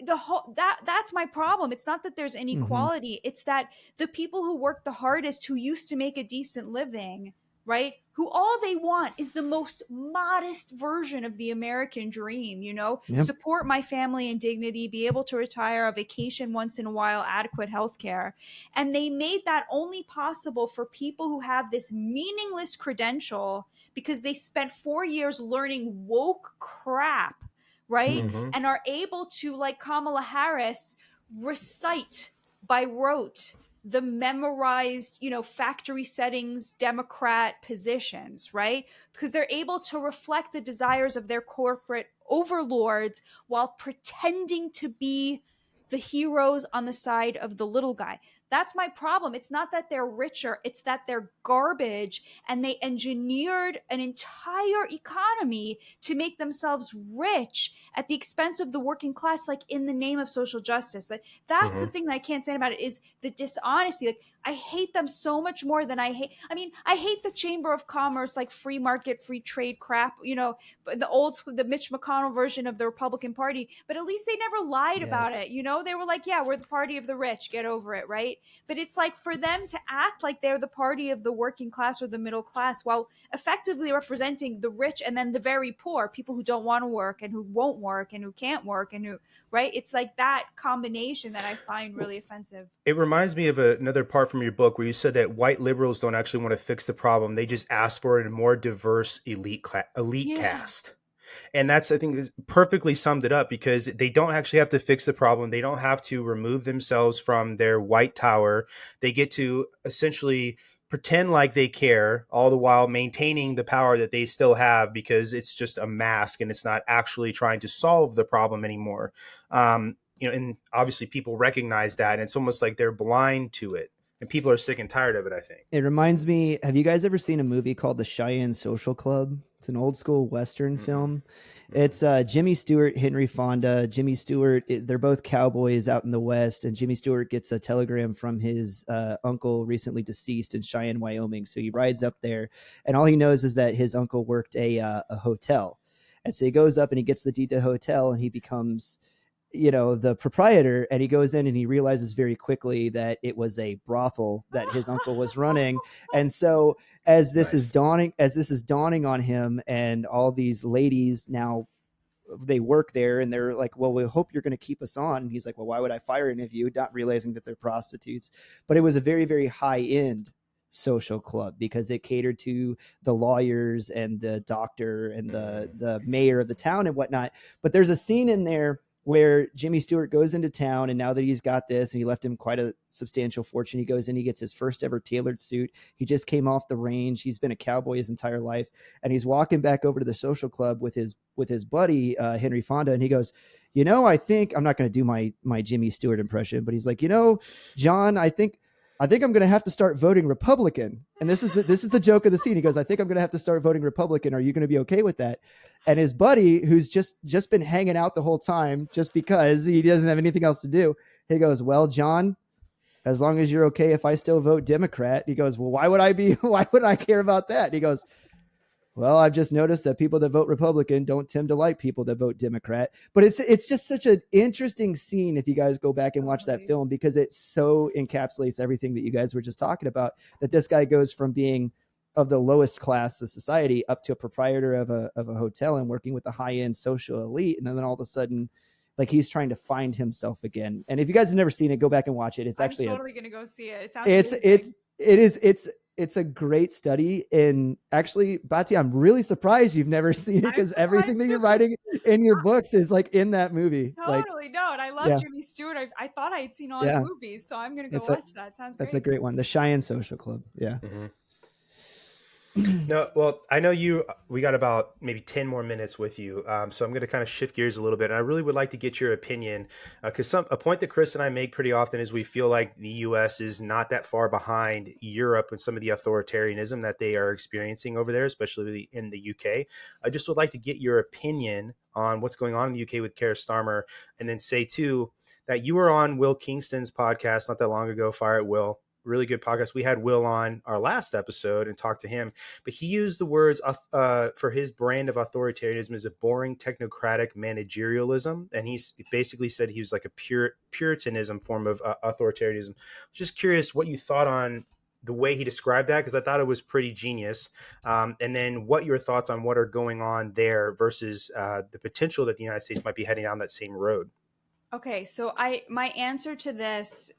the whole that's my problem. It's not that there's Mm-hmm. inequality, it's that the people who work the hardest, who used to make a decent living, right, who all they want is the most modest version of the American dream, Yep. support my family in dignity, be able to retire, a vacation once in a while, adequate health care. And they made that only possible for people who have this meaningless credential because they spent 4 years learning woke crap, right? Mm-hmm. Hmm. And are able to, like Kamala Harris, recite by rote the memorized, factory settings Democrat positions, right? Because they're able to reflect the desires of their corporate overlords while pretending to be the heroes on the side of the little guy. That's my problem. It's not that they're richer, it's that they're garbage and they engineered an entire economy to make themselves rich at the expense of the working class, like in the name of social justice. Like that's the Hmm. thing that I can't stand about it is the dishonesty. Like I hate them so much more than I hate the Chamber of Commerce, like free market, free trade crap, the old school, the Mitch McConnell version of the Republican Party, but at least they never lied about Yes. it. They were like, yeah, we're the party of the rich, get over it, right? But it's like for them to act like they're the party of the working class or the middle class while effectively representing the rich and then the very poor, people who don't want to work and who won't work and who can't work and who, right? It's like that combination that I find really offensive. It reminds me of another part from your book where you said that white liberals don't actually want to fix the problem; they just ask for a more diverse elite Yeah. cast. And that's, I think, perfectly summed it up, because they don't actually have to fix the problem. They don't have to remove themselves from their white tower. They get to essentially pretend like they care, all the while maintaining the power that they still have, because it's just a mask and it's not actually trying to solve the problem anymore. And obviously people recognize that, and it's almost like they're blind to it, and people are sick and tired of it, I think. It reminds me, have you guys ever seen a movie called The Cheyenne Social Club? It's an old school Western Mm-mm. film. Mm-mm. It's Jimmy Stewart, Henry Fonda. Jimmy Stewart, they're both cowboys out in the West, and Jimmy Stewart gets a telegram from his uncle recently deceased in Cheyenne, Wyoming. So he rides up there, and all he knows is that his uncle worked a hotel. And so he goes up and he gets the deed to the hotel, and he becomes the proprietor, and he goes in and he realizes very quickly that it was a brothel that his uncle was running. And so Nice. as this is dawning on him, and all these ladies now they work there, and they're like, well, we hope you're going to keep us on. And he's like, well, why would I fire any of you? Not realizing that they're prostitutes. But it was a very, very high end social club because it catered to the lawyers and the doctor and the mayor of the town and whatnot. But there's a scene in there where Jimmy Stewart goes into town, and now that he's got this and he left him quite a substantial fortune, he goes in, he gets his first ever tailored suit. He just came off the range. He's been a cowboy his entire life. And he's walking back over to the social club with his buddy, Henry Fonda. And he goes, I think, I'm not going to do my Jimmy Stewart impression, but he's like, John, I think I'm going to have to start voting Republican. And this is the joke of the scene. He goes, I think I'm going to have to start voting Republican. Are you going to be okay with that? And his buddy, who's just been hanging out the whole time, just because he doesn't have anything else to do, he goes, well, John, as long as you're okay if I still vote Democrat. He goes, well, why would I care about that? And he goes, well, I've just noticed that people that vote Republican don't tend to like people that vote Democrat. But it's just such an interesting scene if you guys go back and watch that film, because it so encapsulates everything that you guys were just talking about, that this guy goes from being of the lowest class of society up to a proprietor of a hotel and working with the high-end social elite. And then all of a sudden, like, he's trying to find himself again. And if you guys have never seen it, go back and watch it. It's actually totally going to go see it. It's a great study. And actually, Batya, I'm really surprised you've never seen it, because everything that you're writing in your books is like in that movie. Totally. No, and I love Jimmy Stewart. I thought I had seen all his movies, so I'm going to go watch that. Sounds great. That's a great one. The Cheyenne Social Club. Yeah. Mm-hmm. No, well, I know we got about maybe 10 more minutes with you. So I'm going to kind of shift gears a little bit. And I really would like to get your opinion, because a point that Chris and I make pretty often is we feel like the US is not that far behind Europe and some of the authoritarianism that they are experiencing over there, especially in the UK. I just would like to get your opinion on what's going on in the UK with Keir Starmer, and then say too, that you were on Will Kingston's podcast not that long ago, Fire at Will. Really good podcast. We had Will on our last episode and talked to him, but he used the words for his brand of authoritarianism as a boring technocratic managerialism. And he basically said he was like a Puritanism form of authoritarianism. Just curious what you thought on the way he described that, because I thought it was pretty genius. And then what your thoughts on what are going on there versus the potential that the United States might be heading down that same road. Okay. So my answer to this,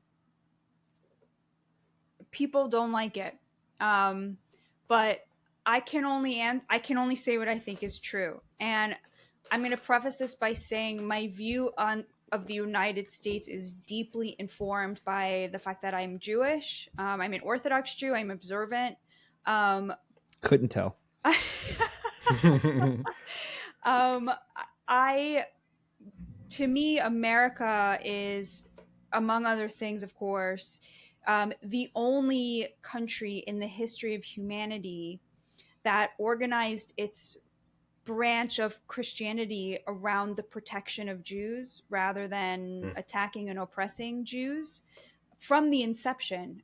people don't like it, but I can only say what I think is true. And I'm going to preface this by saying my view of the United States is deeply informed by the fact that I'm Jewish. I'm an Orthodox Jew. I'm observant. Couldn't tell. To me, America is, among other things, of course, the only country in the history of humanity that organized its branch of Christianity around the protection of Jews rather than attacking and oppressing Jews from the inception.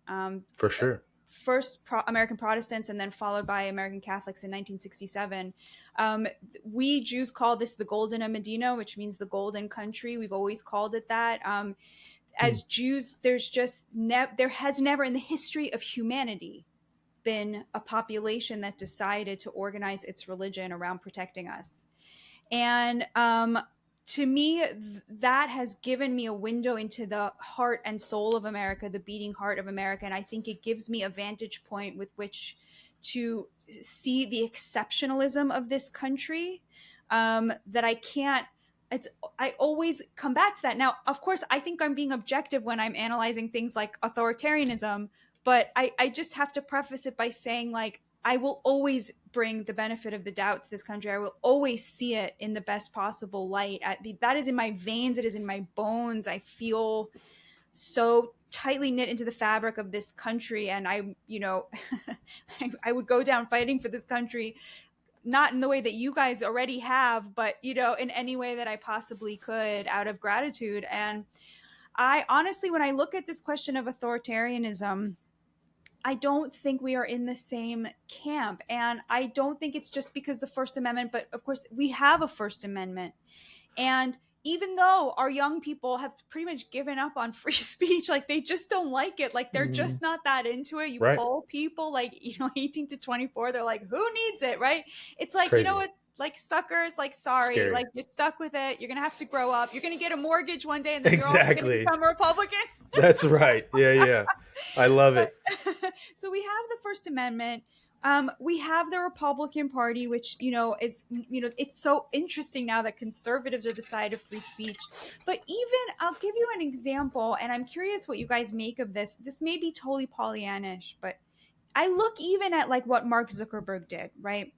For sure. First American Protestants, and then followed by American Catholics in 1967. We Jews call this the Golden Medina, which means the golden country. We've always called it that. As Jews, there has never in the history of humanity been a population that decided to organize its religion around protecting us. And to me, that has given me a window into the heart and soul of America, the beating heart of America. And I think it gives me a vantage point with which to see the exceptionalism of this country, that I always come back to that. Now, of course, I think I'm being objective when I'm analyzing things like authoritarianism, but I just have to preface it by saying, like, I will always bring the benefit of the doubt to this country. I will always see it in the best possible light. That is in my veins. It is in my bones. I feel so tightly knit into the fabric of this country. And I would go down fighting for this country, not in the way that you guys already have, but, in any way that I possibly could out of gratitude. And I honestly, when I look at this question of authoritarianism, I don't think we are in the same camp. And I don't think it's just because the First Amendment, but of course we have a First Amendment. And even though our young people have pretty much given up on free speech, like they just don't like it. Like they're just not that into it. You poll people like, 18 to 24, they're like, who needs it? Right. It's like, crazy. You know what? like suckers, like sorry, Scary. like you're stuck with it. You're gonna have to grow up. You're gonna get a mortgage one day, and then you're also gonna Exactly. become a Republican. That's right. Yeah, yeah. I love it. So we have the First Amendment. We have the Republican Party, which is it's so interesting now that conservatives are the side of free speech. But even I'll give you an example, and I'm curious what you guys make of this. This may be totally Pollyannish, but I look even at like what Mark Zuckerberg did, right?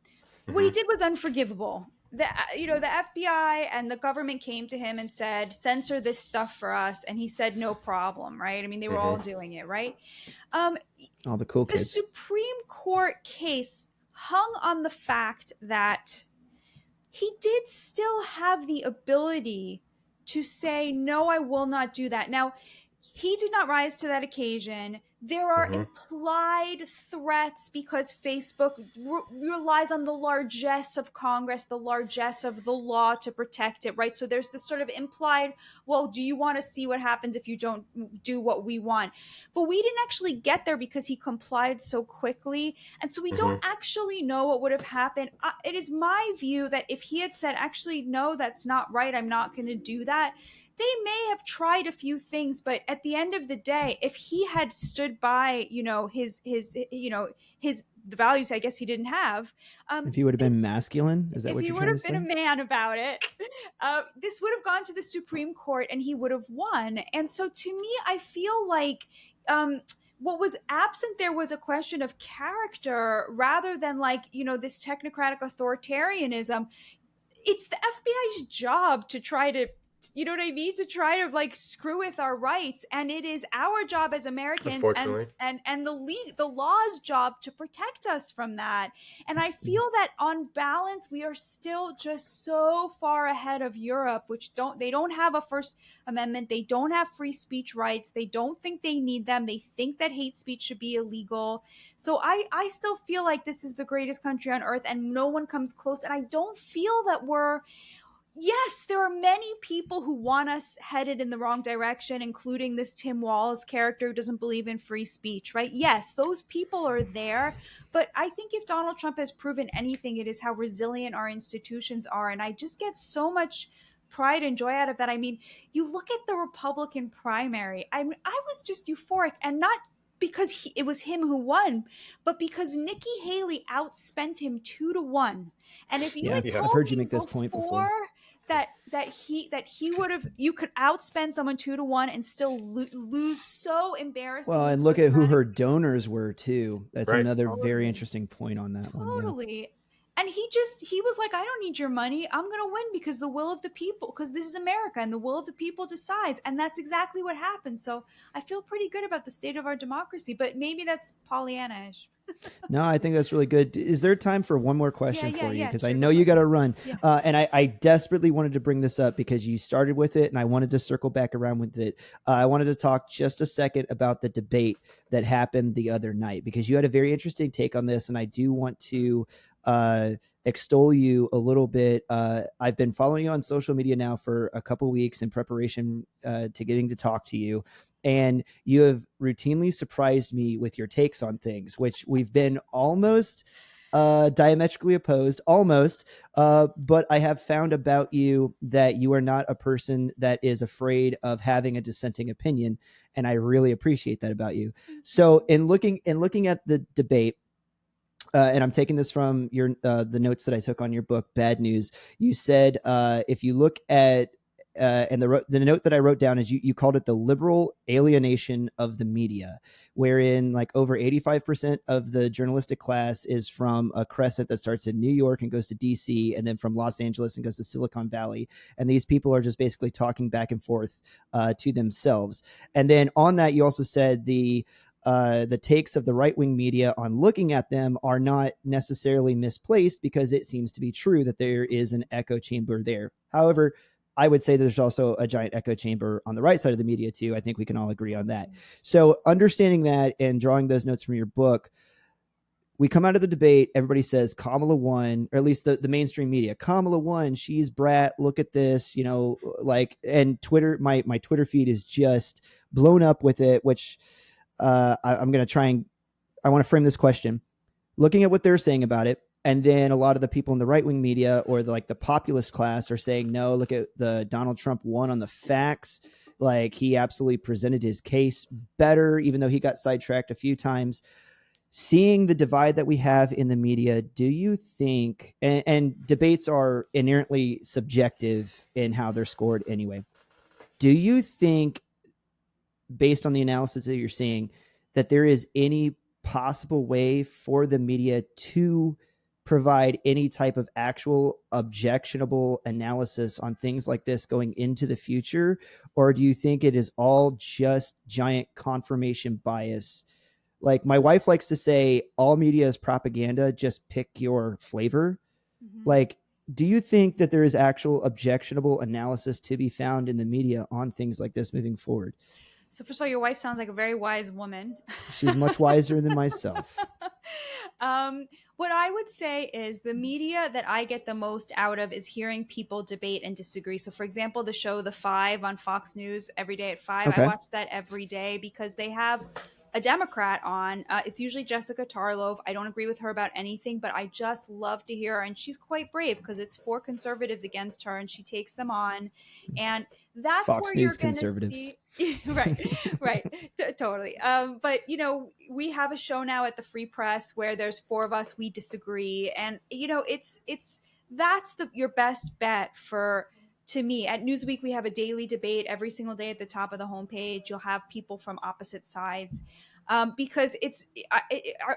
What he Hmm. did was unforgivable. The FBI and the government came to him and said, censor this stuff for us, and he said no problem, right? I mean, they were all Hmm. doing it, right? um, All the cool the kids. Supreme Court case hung on the fact that he did still have the ability to say, no, I will not do that. Now, he did not rise to that occasion. There are Hmm. implied threats because Facebook relies on the largesse of Congress, the largesse of the law to protect it, right? So there's this sort of implied, well, do you want to see what happens if you don't do what we want? But we didn't actually get there because he complied so quickly. And so we Hmm. don't actually know what would have happened. It is my view that if he had said, actually, no, that's not right, I'm not going to do that, they may have tried a few things, but at the end of the day, if he had stood by, his the values, I guess he didn't have. If he would have This been masculine, is that If what he you're would trying to have been a say? man about it, this would have gone to the Supreme Court, and he would have won. And so, to me, I feel like. What was absent there was a question of character rather than like this technocratic authoritarianism. It's the FBI's job to try to, you know what I mean, to try to like screw with our rights, and it is our job as Americans and Unfortunately. the law's job to protect us from that. And I feel that on balance we are still just so far ahead of Europe, which they don't have a First Amendment, they don't have free speech rights, they don't think they need them, they think that hate speech should be illegal. So I still feel like this is the greatest country on earth, and no one comes close. And I don't feel that we're, yes, there are many people who want us headed in the wrong direction, including this Tim Walz character who doesn't believe in free speech, right? Yes, those people are there. But I think if Donald Trump has proven anything, it is how resilient our institutions are. And I just get so much pride and joy out of that. I mean, you look at the Republican primary. I was just euphoric, and not because it was him who won, but because Nikki Haley outspent him 2-1. And if you Yeah, had Yeah. I've told heard you me make this point before. before that he would have, you could outspend someone 2-1 and still lose so Well, embarrassingly and look at who dramatic. her donors were too. That's Right. another very Totally. interesting point on that one. Yeah. Totally. And he was like, I don't need your money. I'm going to win because the will of the people, because this is America and the will of the people decides. And that's exactly what happened. So I feel pretty good about the state of our democracy, but maybe that's Pollyanna-ish. No, I think that's really good. Is there time for one more Yeah, question yeah, for you? yeah. Because I Sure, know go you ahead. got to run. Yeah. And I desperately wanted to bring this up because you started with it and I wanted to circle back around with it. I wanted to talk just a second about the debate that happened the other night because you had a very interesting take on this. And I do want to extol you a little bit. I've been following you on social media now for a couple weeks in preparation to getting to talk to you. And you have routinely surprised me with your takes on things, which we've been almost diametrically opposed, almost. But I have found about you that you are not a person that is afraid of having a dissenting opinion, and I really appreciate that about you. Thank So, you. in looking at the debate, and I'm taking this from your the notes that I took on your book, Bad News. You said if you look at and the note that I wrote down is you called it the liberal alienation of the media, wherein like over 85% of the journalistic class is from a crescent that starts in New York and goes to DC, and then from Los Angeles and goes to Silicon Valley. And these people are just basically talking back and forth to themselves. And then on that, you also said the takes of the right-wing media on looking at them are not necessarily misplaced because it seems to be true that there is an echo chamber there. However, I would say there's also a giant echo chamber on the right side of the media too. I think we can all agree on that. So understanding that and drawing those notes from your book, we come out of the debate, everybody says Kamala won, or at least the mainstream media. Kamala won, she's brat, look at this, like, and Twitter, my Twitter feed is just blown up with it, which I'm going to try and I want to frame this question. Looking at what they're saying about it, And then a lot of the people in the right-wing media or the populist class are saying, no, look at the Donald Trump won on the facts. Like, he absolutely presented his case better, even though he got sidetracked a few times. Seeing the divide that we have in the media, do you think, and debates are inherently subjective in how they're scored anyway, do you think, based on the analysis that you're seeing, that there is any possible way for the media to provide any type of actual objectionable analysis on things like this going into the future? Or do you think it is all just giant confirmation bias? Like, my wife likes to say, all media is propaganda, just pick your flavor. Mhm. Like, do you think that there is actual objectionable analysis to be found in the media on things like this moving forward? So first of all, your wife sounds like a very wise woman. She's much wiser than myself. um, what I would say is the media that I get the most out of is hearing people debate and disagree. So, for example, the show The Five on Fox News every day at 5, I Okay. watch that every day because they have a Democrat on. It's usually Jessica Tarlov. I don't agree with her about anything, but I just love to hear her. And she's quite brave because it's 4 conservatives against her and she takes them on. And that's Fox where News you're going to conservatives. see. Right, right, totally. But we have a show now at the Free Press where there's 4 of us. We disagree, and it's that's your best bet for. To me, at Newsweek, we have a daily debate every single day at the top of the homepage. You'll have people from opposite sides. Because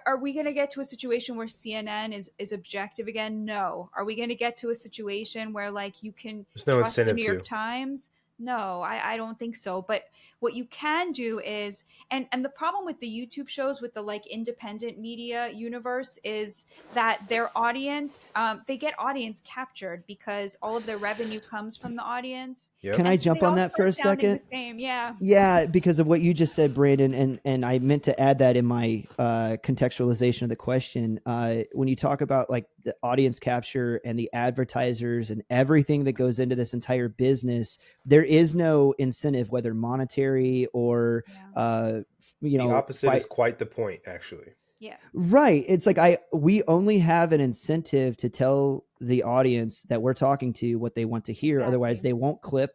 are we going to get to a situation where CNN is objective again? No. Are we going to get to a situation where like you can There's no trust the incentive New York to. Times? No, I don't think so. But what you can do is, and the problem with the YouTube shows with the like independent media universe is that their audience, they get audience captured because all of their revenue comes from the audience, Yep. Can I and so jump they on all that for start a sounding second? the same. Yeah. Yeah, because of what you just said, Brandon, and I meant to add that in my contextualization of the question. When you talk about like the audience capture and the advertisers and everything that goes into this entire business, there is no incentive, whether monetary or Yeah. The opposite is by quite the point, actually. Yeah. right. It's like we only have an incentive to tell the audience that we're talking to what they want to hear. Otherwise, Exactly. they won't click,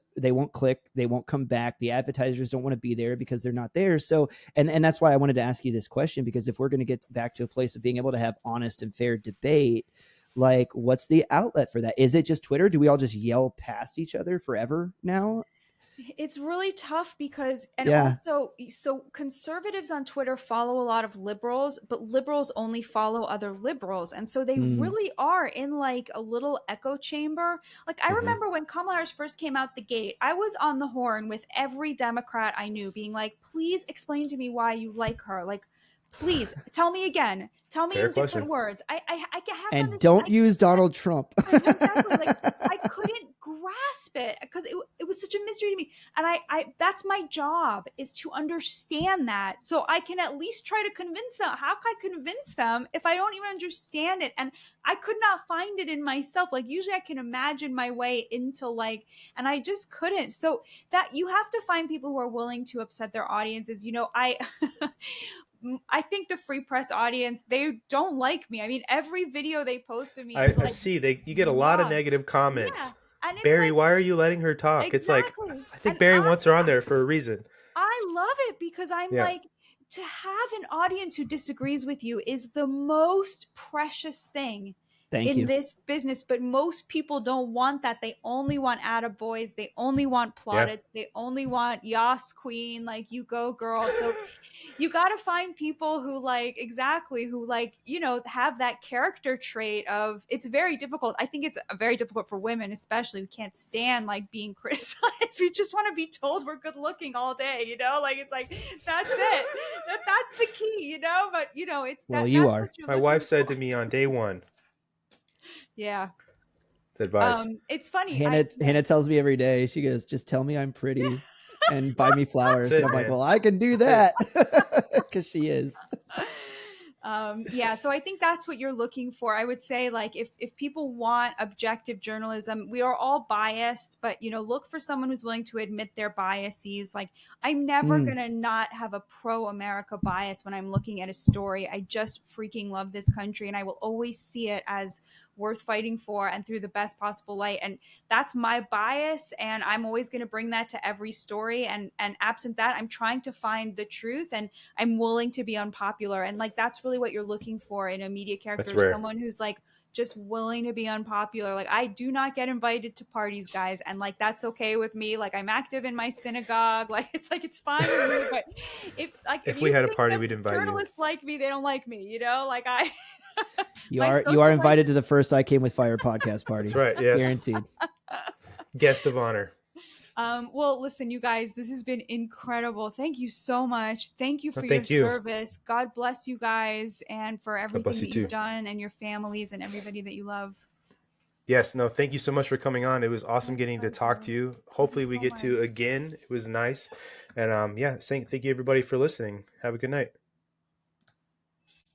they won't come back. The advertisers don't want to be there because they're not there. So, and that's why I wanted to ask you this question, because if we're going to get back to a place of being able to have honest and fair debate, like, what's the outlet for that? Is it just Twitter? Do we all just yell past each other forever now? It's really tough because, and Yeah. also, so conservatives on Twitter follow a lot of liberals, but liberals only follow other liberals. And so they Mm. really are in like a little echo chamber. Like, I Hmm. remember when Kamala Harris first came out the gate, I was on the horn with every Democrat I knew, being like, please explain to me why you like her. Like, please tell me again. Tell me Fair in different question. words. I have to And understand. don't use Donald Trump. I know exactly. Like I couldn't grasp it because it was such a mystery to me. And I that's my job, is to understand that so I can at least try to convince them. How can I convince them if I don't even understand it? And I could not find it in myself. Like usually I can imagine my way into like, and I just couldn't. So that you have to find people who are willing to upset their audiences. I think the Free Press audience, they don't like me. I mean, every video they post of me is I like, see you get a lot of yuck. negative Yeah. comments. And it's Barry, like, why are you letting her talk? It's like, exactly. I think And Barry wants her on there for a reason. I love it because I'm Yeah. like, to have an audience who disagrees with you is the most precious thing Thank in you. this business. But most people don't want that. They only want attaboys. They only want Yeah. plaudits. They only want Yas Queen, like you go girl. So you got to find people who like exactly who like have that character trait of. It's very difficult. I think it's very difficult for women, especially. We can't stand like being criticized. We just want to be told we're good looking all day, like it's like that's it. That's the key, but it's Well, you that's are. what you're My looking wife said for. to me on day one, Yeah. advice. It's funny. Hannah tells me every day, she goes, just tell me I'm pretty and buy me That's flowers. And it, I'm like, man. well, I can do That's it. that because she is. Yeah, so I think that's what you're looking for. I would say, like, if people want objective journalism, we are all biased, but look for someone who's willing to admit their biases. Like, I'm never Mm. gonna not have a pro-America bias when I'm looking at a story. I just freaking love this country, and I will always see it as worth fighting for and through the best possible light. And that's my bias, and I'm always going to bring that to every story. And absent that, I'm trying to find the truth, and I'm willing to be unpopular. And like, that's really what you're looking for in a media That's character, is rare. someone who's like just willing to be unpopular. Like, I do not get invited to parties, guys, and like, that's okay with me. Like, I'm active in my synagogue. Like it's fine with me. But if If we you had a think party, that we'd invite you. journalists like me, they don't like me, like I You my are social life. invited to the first I Came with Fire podcast That's party. right. Yes. Guaranteed. Guest of honor. Well, listen, you guys, this has been incredible. Thank you so much. Thank you Well, for your thank you. service. God bless you guys, and for God everything bless you that you've too. done, and your families and everybody that you love. Yes, no, thank you so much for coming on. It was awesome My getting to talk to pleasure. you. Thank you Hopefully we so get much. to again. It was nice. And yeah, thank you everybody for listening. Have a good night.